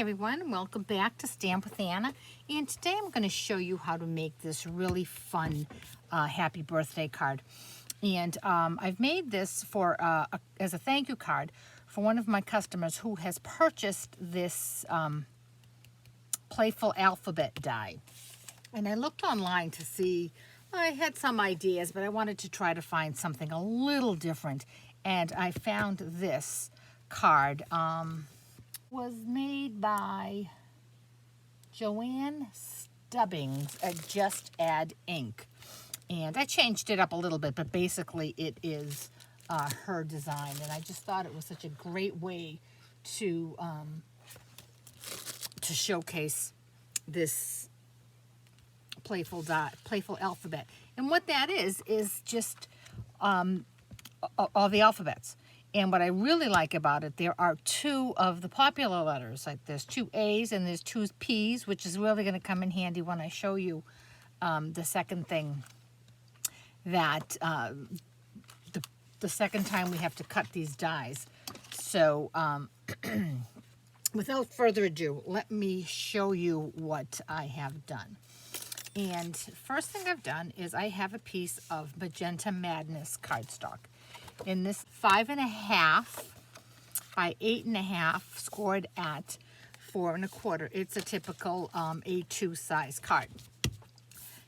everyone, welcome back to Stamp with Anna, and today I'm going to show you how to make this really fun happy birthday card. And I've made this for as a thank you card for one of my customers who has purchased this playful alphabet die. And I looked online to see, I had some ideas, but I wanted to try to find something a little different, and I found this card. Was made by Joanne Stubbings at Just Add Ink, and I changed it up a little bit, but basically it is her design, and I just thought it was such a great way to showcase this playful alphabet. And what that is just all the alphabets. And what I really like about it, there are two of the popular letters. Like there's two A's and there's two P's, which is really going to come in handy when I show you the second thing that the second time we have to cut these dies. So without further ado, let me show you what I have done. And first thing I've done is I have a piece of Magenta Madness cardstock. In this 5.5 by 8.5, scored at 4 1/4. It's a typical A2 size card.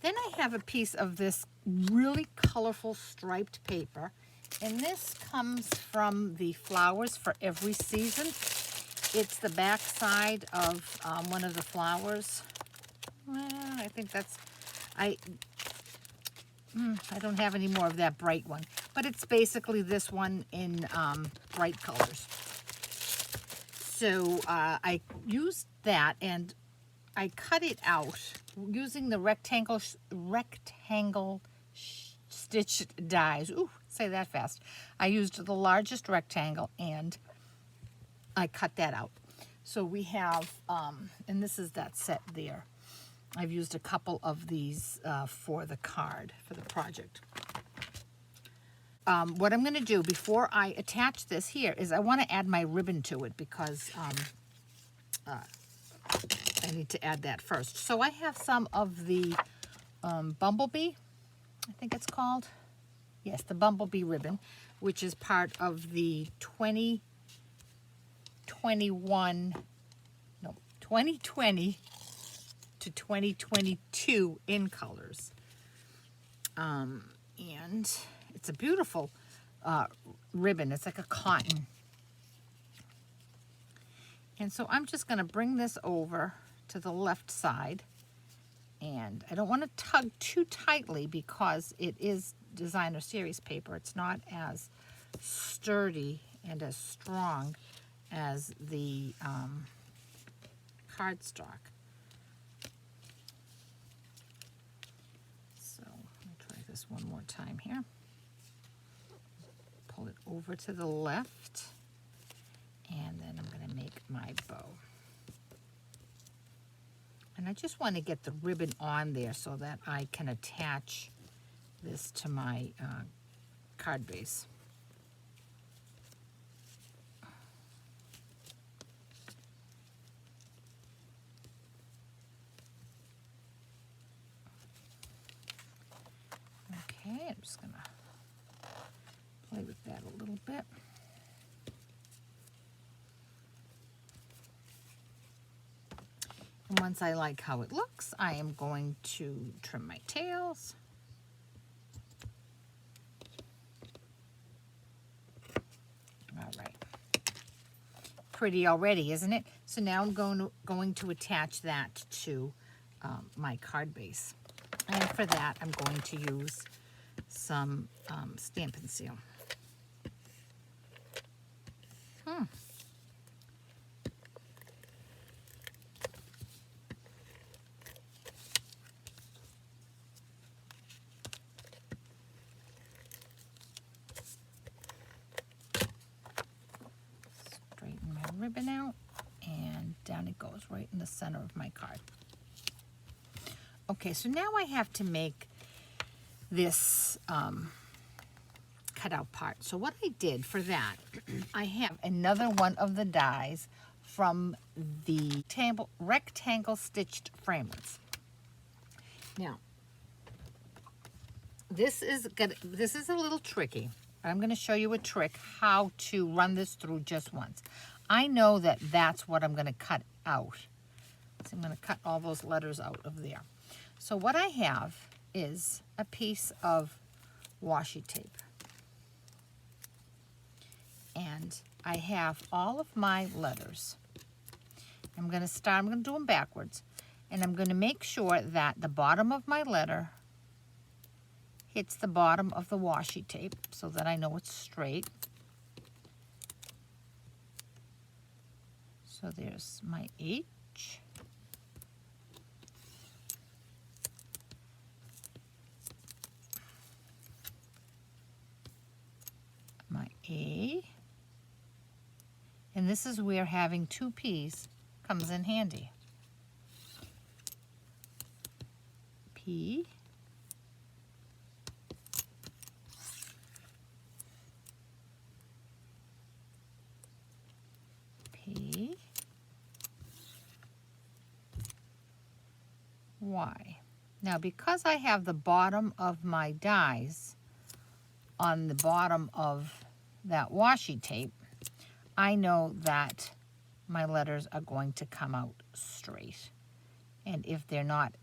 Then I have a piece of this really colorful striped paper, and this comes from the Flowers for Every Season. It's the back side of one of the flowers. Well, I think that's, I don't have any more of that bright one, but it's basically this one in bright colors. So I used that and I cut it out using the rectangle stitched dies. Ooh, say that fast. I used the largest rectangle and I cut that out. So we have, and this is that set there. I've used a couple of these for the card, for the project. What I'm going to do before I attach this here is I want to add my ribbon to it because I need to add that first. So I have some of the Bumblebee, I think it's called. Yes, the Bumblebee ribbon, which is part of the 2020 to 2022 in colors. And it's a beautiful ribbon. It's like a cotton. And so I'm just going to bring this over to the left side. And I don't want to tug too tightly because it is designer series paper. It's not as sturdy and as strong as the cardstock. So let me try this one more time here. Pull it over to the left, and then I'm going to make my bow. And I just want to get the ribbon on there so that I can attach this to my card base. Okay, I'm just going to play with that a little bit. And once I like how it looks, I am going to trim my tails. All right. Pretty already, isn't it? So now I'm going to attach that to my card base. And for that, I'm going to use some Stampin' Seal. Straighten my ribbon out, and down it goes right in the center of my card. Okay, so now I have to make this cutout part. So what I did for that, I have another one of the dies from the rectangle stitched framelits. Now, this is a little tricky. I'm going to show you a trick how to run this through just once. I know that that's what I'm going to cut out. So I'm going to cut all those letters out of there. So what I have is a piece of washi tape. And I have all of my letters. I'm going to do them backwards. And I'm going to make sure that the bottom of my letter hits the bottom of the washi tape so that I know it's straight. So there's my H. My A. And this is where having two P's comes in handy. P. P. Y. Now, because I have the bottom of my dies on the bottom of that washi tape, I know that my letters are going to come out straight. And if they're not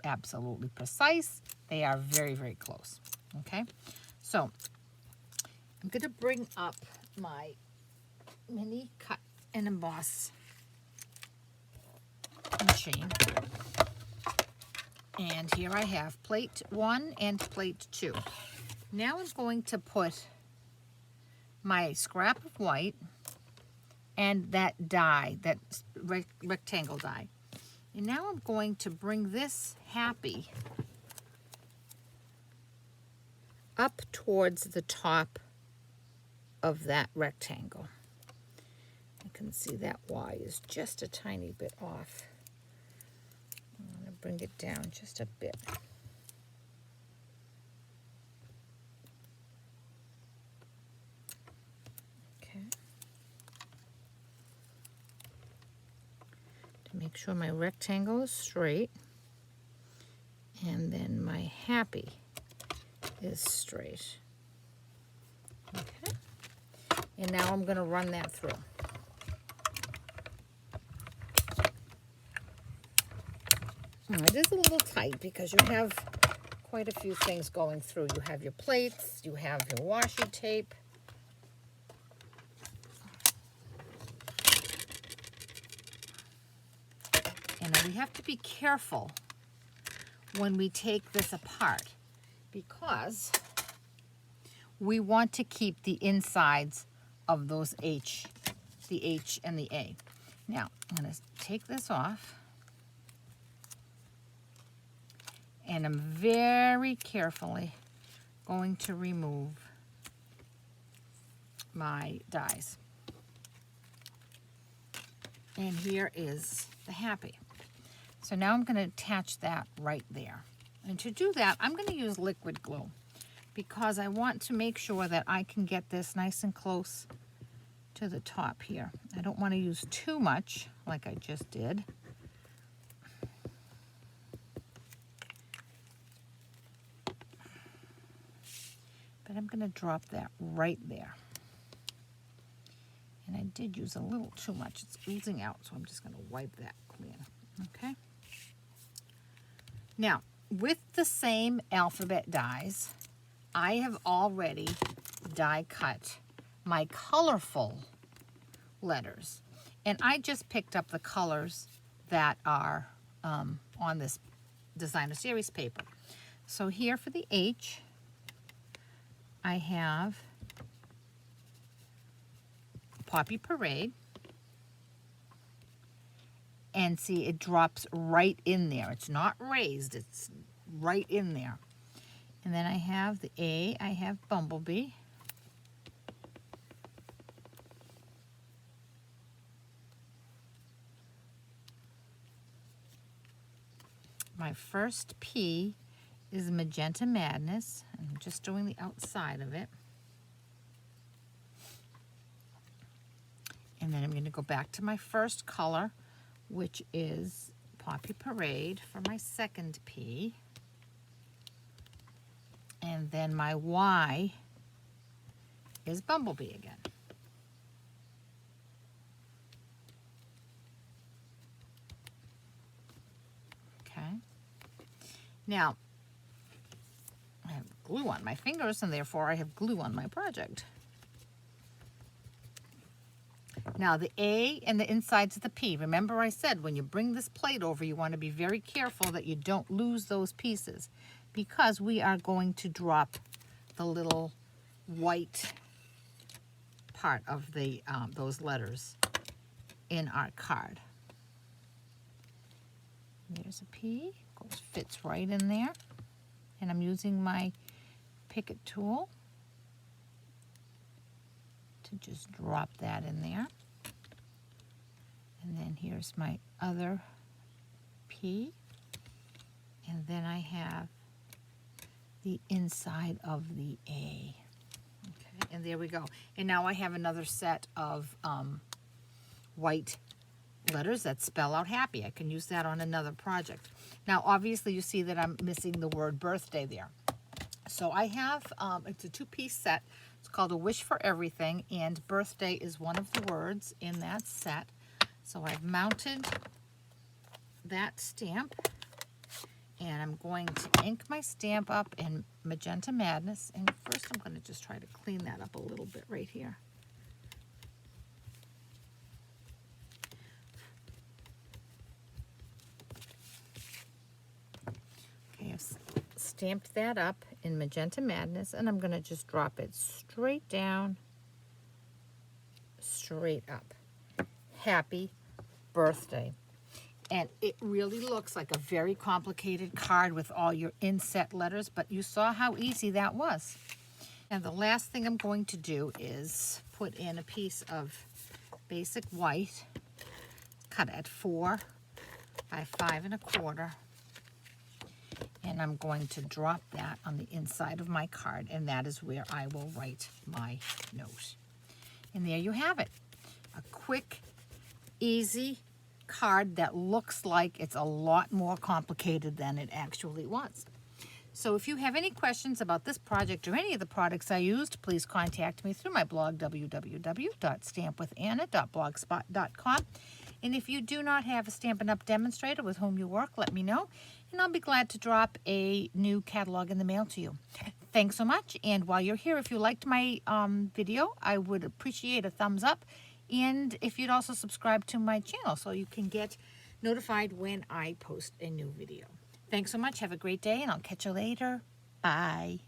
absolutely precise, they are very, very close. Okay? So, I'm going to bring up my mini cut and emboss machine. And here I have plate 1 and plate 2. Now I'm going to put my scrap of white and that die, that rectangle die. And now I'm going to bring this happy up towards the top of that rectangle. You can see that Y is just a tiny bit off. I'm going to bring it down just a bit. Okay. To make sure my rectangle is straight, and then my happy is straight. Okay. And now I'm going to run that through. It is a little tight because you have quite a few things going through. You have your plates, you have your washi tape. And we have to be careful when we take this apart because we want to keep the insides of those H, the H and the A. Now, I'm going to take this off. And I'm very carefully going to remove my dies. And here is the happy. So now I'm going to attach that right there. And to do that, I'm going to use liquid glue because I want to make sure that I can get this nice and close to the top here. I don't want to use too much like I just did. But I'm going to drop that right there. And I did use a little too much. It's oozing out, so I'm just going to wipe that clean. Okay? Now, with the same alphabet dies, I have already die cut my colorful letters. And I just picked up the colors that are on this designer series paper. So here for the H, I have Poppy Parade. And see, it drops right in there. It's not raised, it's right in there. And then I have the A, I have Bumblebee. My first P is Magenta Madness. I'm just doing the outside of it. And then I'm going to go back to my first color, which is Poppy Parade for my second P. And then my Y is Bumblebee again. Okay. Now, I have glue on my fingers, and therefore I have glue on my project. Now the A and the insides of the P. Remember I said when you bring this plate over, you want to be very careful that you don't lose those pieces, because we are going to drop the little white part of the those letters in our card. There's a P, fits right in there, and I'm using my Picket tool to just drop that in there. And then here's my other P, and then I have the inside of the A. Okay, and there we go. And now I have another set of white letters that spell out happy. I can use that on another project. Now obviously you see that I'm missing the word birthday there. So I have, it's a two-piece set. It's called A Wish for Everything, and birthday is one of the words in that set. So I've mounted that stamp, and I'm going to ink my stamp up in Magenta Madness. And first I'm going to just try to clean that up a little bit right here. Okay, I've stamped that up in Magenta Madness, and I'm going to just drop it straight down, straight up. Happy birthday. And it really looks like a very complicated card with all your inset letters, but you saw how easy that was. And the last thing I'm going to do is put in a piece of basic white, cut at 4 by 5 1/4. And I'm going to drop that on the inside of my card, and that is where I will write my note. And there you have it. A quick, easy card that looks like it's a lot more complicated than it actually was. So if you have any questions about this project or any of the products I used, please contact me through my blog, www.stampwithanna.blogspot.com. And if you do not have a Stampin' Up! Demonstrator with whom you work, let me know, and I'll be glad to drop a new catalog in the mail to you. Thanks so much, and while you're here, if you liked my video, I would appreciate a thumbs up, and if you'd also subscribe to my channel so you can get notified when I post a new video. Thanks so much, have a great day, and I'll catch you later. Bye.